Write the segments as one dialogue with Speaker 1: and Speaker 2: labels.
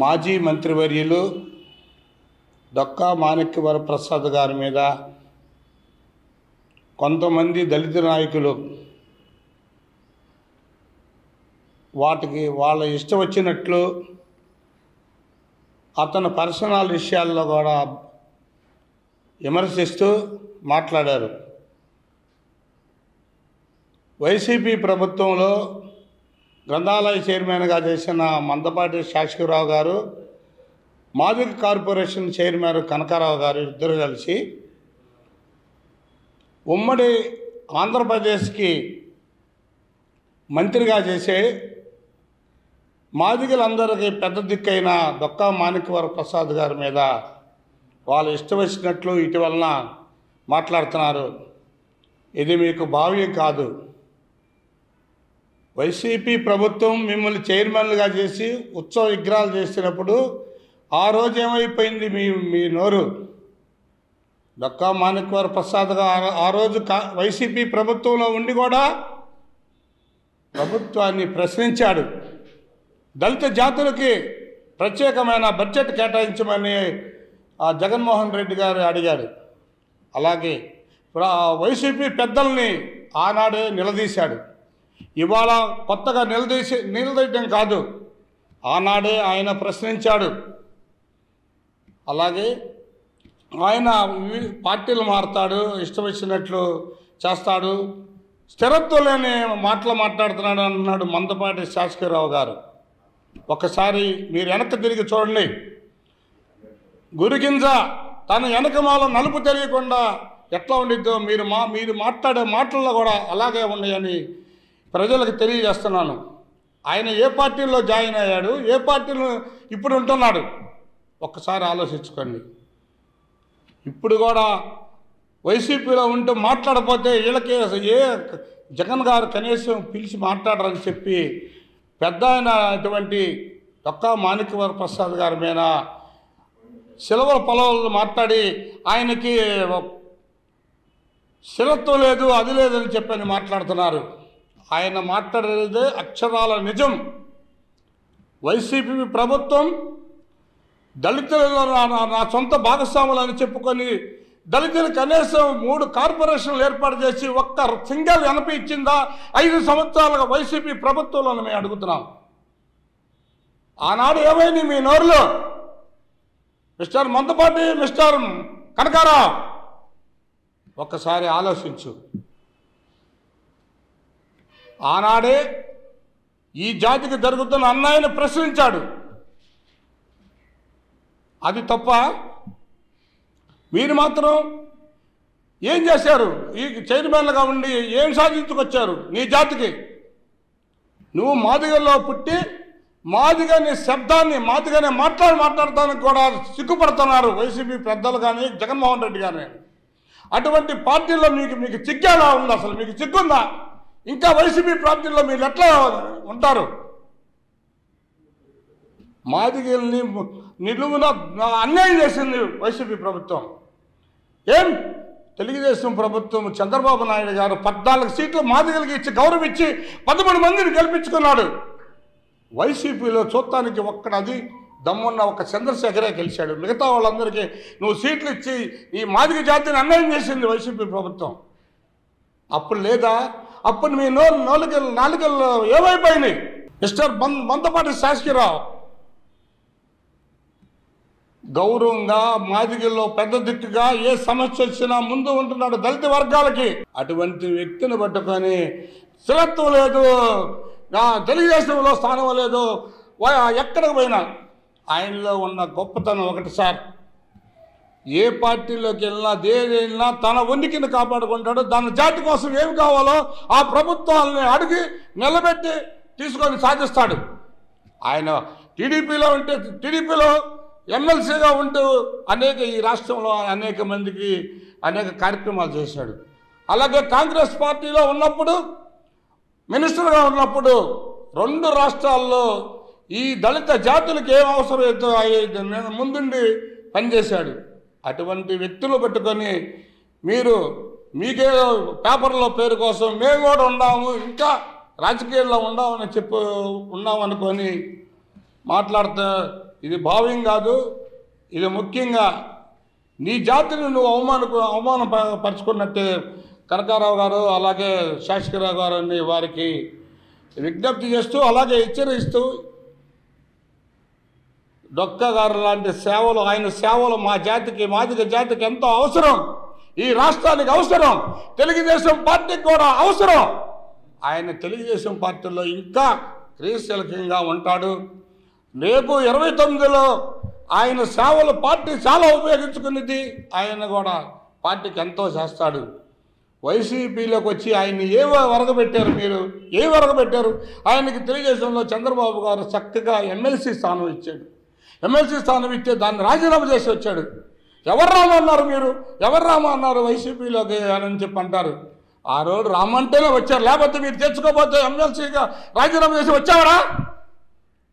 Speaker 1: మాజీ మంత్రివర్యులు డొక్కా మాణిక్యవరప్రసాద్ గారి మీద కొంతమంది దళిత నాయకులు వాళ్ళ ఇష్టం వచ్చినట్లు అతని పర్సనల్ విషయాల్లో కూడా విమర్శిస్తూ మాట్లాడారు. వైసీపీ ప్రభుత్వంలో గ్రంథాలయ చైర్మన్గా చేసిన మందపాటి శాసకరావు గారు, మాదిగ కార్పొరేషన్ చైర్మన్ కనకారావు గారు ఇద్దరు కలిసి ఉమ్మడి ఆంధ్రప్రదేశ్కి మంత్రిగా చేసే మాదిగలందరికీ పెద్ద దిక్కైన డొక్కా మాణిక్యవరప్రసాద్ గారి మీద వాళ్ళు ఇష్టం వచ్చినట్లు ఇటీవలన మాట్లాడుతున్నారు. ఇది మీకు భావ్యం కాదు. వైసీపీ ప్రభుత్వం మిమ్మల్ని చైర్మన్లుగా చేసి ఉత్సవ విగ్రహాలు చేసినప్పుడు ఆ రోజు ఏమైపోయింది మీ నోరు? డొక్కా మాణిక్యవరప్రసాద్ గారు ఆ రోజు వైసీపీ ప్రభుత్వంలో ఉండి కూడా ప్రభుత్వాన్ని ప్రశ్నించాడు. దళిత జాతులకి ప్రత్యేకమైన బడ్జెట్ కేటాయించమని జగన్మోహన్ రెడ్డి గారు అడిగాడు. అలాగే వైసీపీ పెద్దల్ని ఆనాడే నిలదీశాడు. ఇవాళ కొత్తగా నిలదీయడం కాదు, ఆనాడే ఆయన ప్రశ్నించాడు. అలాగే ఆయన పార్టీలు మారుతాడు, ఇష్టం వచ్చినట్లు చేస్తాడు, స్థిరత్వం లేని మాటలు మాట్లాడుతున్నాడు అన్నాడు మందపాటి శాసకరావు గారు. ఒకసారి మీరు వెనక్కి తిరిగి చూడండి. గురిగింజ తన వెనకమాల నలుపు తెలియకుండా ఎట్లా ఉండిద్దో మీరు మాట్లాడే మాటల్లో కూడా అలాగే ఉన్నాయని ప్రజలకు తెలియజేస్తున్నాను. ఆయన ఏ పార్టీలో జాయిన్ అయ్యాడు, ఏ పార్టీలో ఇప్పుడు ఉంటున్నాడు ఒక్కసారి ఆలోచించుకోండి. ఇప్పుడు కూడా వైసీపీలో ఉంటూ మాట్లాడకపోతే వీళ్ళకి ఏ జగన్ గారు కనీసం పిలిచి మాట్లాడరని చెప్పి పెద్ద ఆయన అటువంటి డొక్కా మాణిక్యవరప్రసాద్ గారి మీద సిలవల పొలవలు మాట్లాడి ఆయనకి స్థిరత్వం లేదు, అది లేదని చెప్పని మాట్లాడుతున్నారు. ఆయన మాట్లాడేదే అక్షరాల నిజం. వైసీపీ ప్రభుత్వం దళితులలో నా సొంత భాగస్వాములని చెప్పుకొని దళితులు కనీసం 3 కార్పొరేషన్లు ఏర్పాటు చేసి ఒక్క సింగల్ ఎనపి ఇచ్చిందా? 5 సంవత్సరాలుగా వైసీపీ ప్రభుత్వంలో మేము అడుగుతున్నాం. ఆనాడు ఏమైంది మీ నోరులో? మిస్టర్ మందపాటి, మిస్టర్ కనకారావు, ఒక్కసారి ఆలోచించు. ఆనాడే ఈ జాతికి జరుగుతున్న అన్యాయాన్ని ప్రశ్నించాడు. అది తప్ప మీరు మాత్రం ఏం చేశారు? ఈ చైర్మన్లుగా ఉండి ఏం సాధించుకొచ్చారు నీ జాతికి? నువ్వు మాదిగల్లో పుట్టి మాదిగని శబ్దాన్ని మాదిగనే మాట్లాడటానికి కూడా సిగ్గుపడుతున్నారు వైసీపీ పెద్దలు కానీ జగన్మోహన్ రెడ్డి కానీ. అటువంటి పార్టీల్లో మీకు సిగ్గేలా ఉంది? అసలు మీకు సిగ్గుందా? ఇంకా వైసీపీ పార్టీల్లో మీరు ఎట్లా ఉంటారు? మాదిగల్ని నిలువున అన్యాయం చేసింది వైసీపీ ప్రభుత్వం. ఏం తెలుగుదేశం ప్రభుత్వం చంద్రబాబు నాయుడు గారు 14 సీట్లు మాదిగలకి ఇచ్చి గౌరవం ఇచ్చి 13 మందిని గెలిపించుకున్నాడు. వైసీపీలో చూడటానికి ఒక్కడది దమ్మున్న ఒక చంద్రశేఖరే గెలిచాడు. మిగతా వాళ్ళందరికీ నువ్వు సీట్లు ఇచ్చి ఈ మాదిగ జాతిని అన్యాయం చేసింది వైసీపీ ప్రభుత్వం. అప్పుడు లేదా? అప్పుడు మీ నాలుకలు ఏమైపోయినాయి? మిస్టర్ మందపాటి శాసకరావు గౌరవంగా మాదిగల్లో పెద్ద దిక్కుగా ఏ సమస్య వచ్చినా ముందు ఉంటున్నాడు దళిత వర్గాలకి. అటువంటి వ్యక్తిని పట్టుకొని స్థిరత్వం లేదు, తెలుగుదేశంలో స్థానం లేదు, ఎక్కడికి పోయినా ఆయనలో ఉన్న గొప్పతనం ఒకటి సార్. ఏ పార్టీలోకి వెళ్ళినా దేని వెళ్ళినా తన ఉనికిని కాపాడుకుంటాడు. దాని జాతి కోసం ఏమి కావాలో ఆ ప్రభుత్వాలని అడిగి నిలబెట్టి తీసుకొని సాధిస్తాడు. ఆయన టీడీపీలో ఉంటే టీడీపీలో ఎమ్మెల్సీగా ఉంటూ ఈ రాష్ట్రంలో అనేక మందికి అనేక కార్యక్రమాలు చేశాడు. అలాగే కాంగ్రెస్ పార్టీలో ఉన్నప్పుడు మినిస్టర్గా ఉన్నప్పుడు 2 రాష్ట్రాల్లో ఈ దళిత జాతులకు ఏం అవసరం ముందుండి పనిచేశాడు. అటువంటి వ్యక్తులు పెట్టుకొని మీకేదో పేపర్లో పేరు కోసం మేము కూడా ఉన్నాము, ఇంకా రాజకీయాల్లో ఉన్నామని ఉన్నామనుకొని మాట్లాడితే ఇది భావ్యం కాదు. ఇది ముఖ్యంగా నీ జాతిని నువ్వు అవమానపరుచుకున్నట్టే కనకారావు గారు అలాగే శాసకరావు గారు అని వారికి విజ్ఞప్తి చేస్తూ అలాగే హెచ్చరిస్తూ డొక్క గారు లాంటి సేవలు ఆయన సేవలు మా జాతికి మాదిగ జాతికి ఎంతో అవసరం. ఈ రాష్ట్రానికి అవసరం. తెలుగుదేశం పార్టీకి కూడా అవసరం. ఆయన తెలుగుదేశం పార్టీలో ఇంకా క్రియాశీలకంగా ఉంటాడు. రేపు 29లో ఆయన సేవలు పార్టీ చాలా ఉపయోగించుకునేది. ఆయన కూడా పార్టీకి ఎంతో చేస్తాడు. వైసీపీలోకి వచ్చి ఆయన్ని ఏ వరగబెట్టారు మీరు? ఏ వరగబెట్టారు? ఆయనకి తెలుగుదేశంలో చంద్రబాబు గారు చక్కగా ఎమ్మెల్సీ స్థానం ఇచ్చాడు. ఎమ్మెల్సీ స్థానం ఇచ్చే దాన్ని రాజీనామా చేసి వచ్చాడు. ఎవరు రామన్నారు మీరు? ఎవరు రామన్నారు వైసీపీలోకి అని చెప్పి అంటారు. ఆ రోజు రామంటేనే వచ్చారు. లేకపోతే మీరు తెచ్చుకోకపోతే ఎమ్మెల్సీగా రాజీనామా చేసి వచ్చావరా?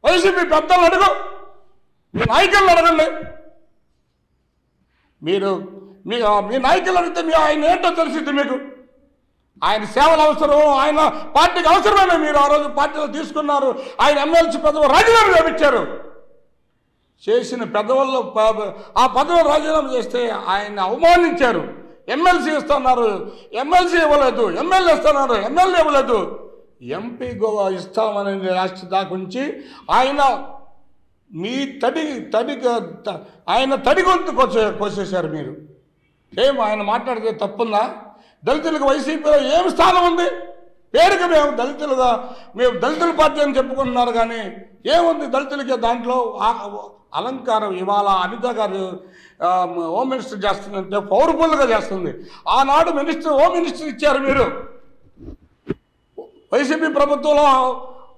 Speaker 1: వైసీపీ పెద్దలు అడుగు, మీ నాయకులను అడగండి. మీరు మీ నాయకులు అడిగితే ఆయన ఏంటో తెలిసింది మీకు. ఆయన సేవలు అవసరం, ఆయన పార్టీకి అవసరమే. మీరు ఆ రోజు పార్టీలో తీసుకున్నారు. ఆయన ఎమ్మెల్సీ పదవి రాజీనామా చేయించారు. చేసిన పెద్దవాళ్ళు ఆ పదవి రాజీనామా చేస్తే ఆయన అవమానించారు. ఎమ్మెల్సీ ఇస్తున్నారు, ఎమ్మెల్సీ ఇవ్వలేదు. ఎమ్మెల్యే ఇస్తున్నారు, ఎమ్మెల్యే ఇవ్వలేదు. ఎంపీ ఇస్తామని రాష్ట్ర దాకా ఉంచి ఆయన మీ ఆయన తడి గొంతు కోసేశారు మీరు. ఆయన మాట్లాడితే తప్పుందా? దళితులకు వైసీపీలో ఏమి స్థానం ఉంది? పేరుకి మేము దళితుల పార్టీ అని చెప్పుకుంటున్నారు, కానీ ఏముంది దళితులకి దాంట్లో? అలంకారం ఇవాళ అనిత గారు హోమ్ మినిస్టర్ చేస్తుందంటే పవర్ఫుల్గా చేస్తుంది. ఆనాడు హోమ్ మినిస్టర్ ఇచ్చారు మీరు. వైసీపీ ప్రభుత్వంలో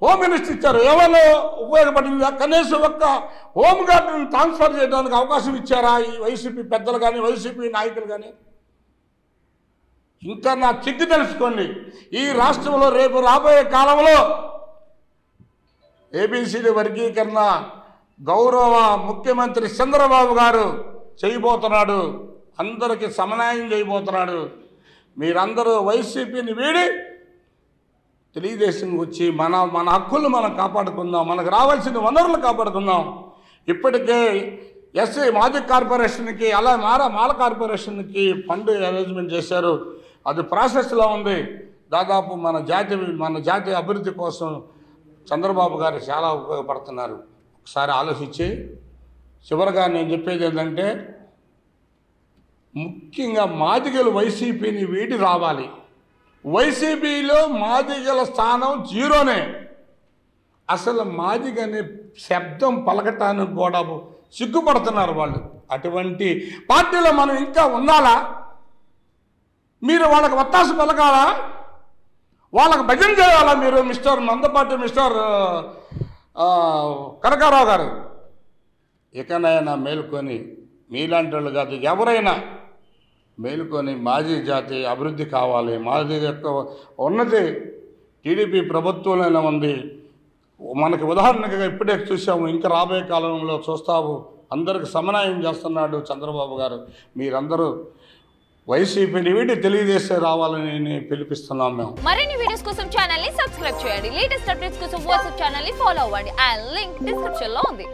Speaker 1: హోమ్ మినిస్టర్ ఇచ్చారు. ఏమైనా ఉపయోగపడిందా? కనీసం ఒక్క హోమ్ గార్డును ట్రాన్స్ఫర్ చేయడానికి అవకాశం ఇచ్చారా ఈ వైసీపీ పెద్దలు కానీ వైసీపీ నాయకులు కానీ? ఇంకా నా చిక్కు తెలుసుకోండి. ఈ రాష్ట్రంలో రేపు రాబోయే కాలంలో ఏబిసిడి వర్గీకరణ గౌరవ ముఖ్యమంత్రి చంద్రబాబు గారు చేయబోతున్నాడు. అందరికీ సమన్వయం చేయబోతున్నాడు. మీరందరూ వైసీపీని వీడి తెలుగుదేశంకి వచ్చి మన హక్కులు మనం కాపాడుకుందాం. మనకు రావాల్సిన వనరులు కాపాడుకుందాం. ఇప్పటికే ఎస్సీ మాదిగ కార్పొరేషన్కి అలా మాల కార్పొరేషన్కి ఫండ్ అరేంజ్మెంట్ చేశారు. అది ప్రాసెస్లో ఉంది. దాదాపు మన జాతి అభివృద్ధి కోసం చంద్రబాబు గారు చాలా ఉపయోగపడుతున్నారు. ఒకసారి ఆలోచించి చివరిగా నేను చెప్పేది ఏంటంటే, ముఖ్యంగా మాదిగలు వైసీపీని వీడి రావాలి. వైసీపీలో మాదిగల స్థానం జీరోనే. అసలు మాదిగ అనే శబ్దం పలకటానికి కూడా సిగ్గుపడుతున్నారు వాళ్ళు. అటువంటి పార్టీలో మనం ఇంకా ఉండాలా? మీరు వాళ్ళకి వత్తాసు పలకాలా? వాళ్ళకి భజన చేయాలా మీరు? మందపాటి మిస్టర్ కనకారావు గారు, ఇకనైనా మేలుకొని మీలాంటి వాళ్ళు కాదు ఎవరైనా మేలుకొని మాజీ జాతి అభివృద్ధి కావాలి. మాజీ యొక్క ఉన్నతి టీడీపీ ప్రభుత్వంలోనే ఉంది. మనకి ఉదాహరణగా ఇప్పుడే చూసాము, ఇంకా రాబోయే కాలంలో చూస్తాము. అందరికి సమన్వయం చేస్తున్నాడు చంద్రబాబు గారు. మీరందరూ వైసీపీని వీడి తెలుగుదేశం రావాలని పిలిపిస్తున్నాం మేము.
Speaker 2: మరిన్ని వీడియోస్ కోసం ఛానల్ ని సబ్స్క్రైబ్ చేయండి. లేటెస్ట్ అప్డేట్స్ కోసం వాట్సాప్ ఛానల్ ని ఫాలో అవ్వండి. ఆ లింక్ డిస్క్రిప్షన్ లో ఉంది.